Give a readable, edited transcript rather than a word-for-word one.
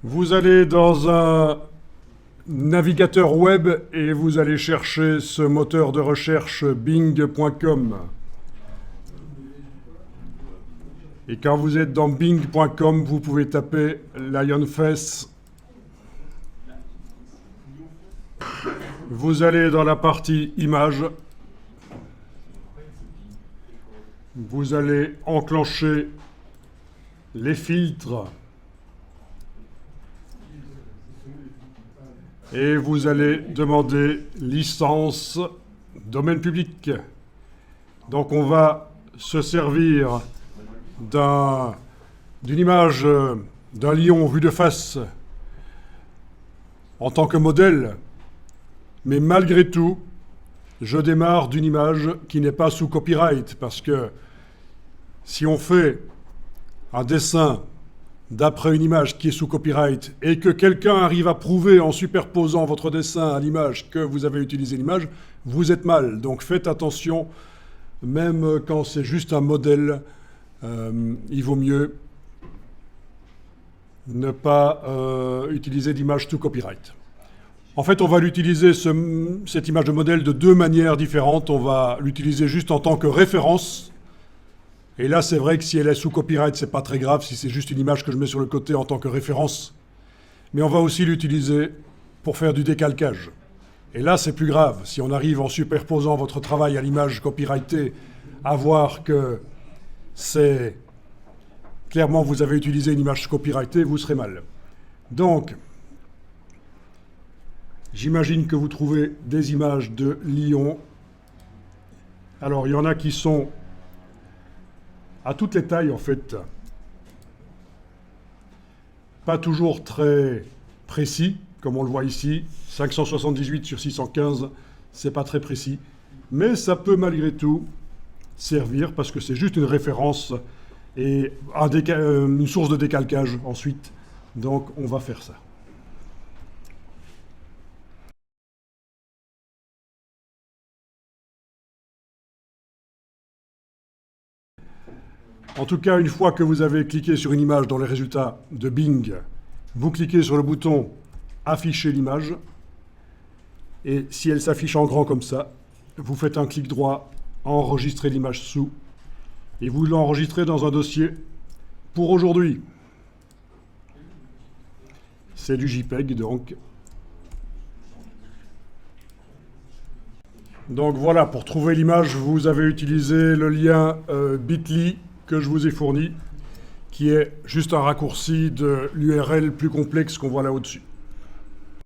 Vous allez dans un navigateur web et vous allez chercher ce moteur de recherche bing.com. Et quand vous êtes dans bing.com, vous pouvez taper Lionface. Vous allez dans la partie images. Vous allez enclencher les filtres. Et vous allez demander licence domaine public. Donc on va se servir d'une image d'un lion vu de face en tant que modèle, mais malgré tout, je démarre d'une image qui n'est pas sous copyright, parce que si on fait un dessin d'après une image qui est sous copyright et que quelqu'un arrive à prouver en superposant votre dessin à l'image que vous avez utilisé l'image, vous êtes mal. Donc faites attention, même quand c'est juste un modèle, il vaut mieux ne pas utiliser d'image sous copyright. En fait, on va l'utiliser, cette image de modèle, de deux manières différentes. On va l'utiliser juste en tant que référence. Et là, c'est vrai que si elle est sous copyright, c'est pas très grave, si c'est juste une image que je mets sur le côté en tant que référence. Mais on va aussi l'utiliser pour faire du décalcage. Et là, c'est plus grave. Si on arrive en superposant votre travail à l'image copyrightée, à voir que c'est... Clairement, vous avez utilisé une image copyrightée, vous serez mal. Donc, j'imagine que vous trouvez des images de lions. Alors, il y en a qui sont à toutes les tailles, en fait. Pas toujours très précis, comme on le voit ici. 578 sur 615, c'est pas très précis. Mais ça peut malgré tout servir, parce que c'est juste une référence et une source de décalcage ensuite. Donc, on va faire ça. En tout cas, une fois que vous avez cliqué sur une image dans les résultats de Bing, vous cliquez sur le bouton « Afficher l'image » et si elle s'affiche en grand comme ça, vous faites un clic droit, enregistrer l'image sous et vous l'enregistrez dans un dossier pour aujourd'hui. C'est du JPEG donc. Donc voilà, pour trouver l'image, vous avez utilisé le lien bit.ly que je vous ai fourni, qui est juste un raccourci de l'URL plus complexe qu'on voit là au-dessus.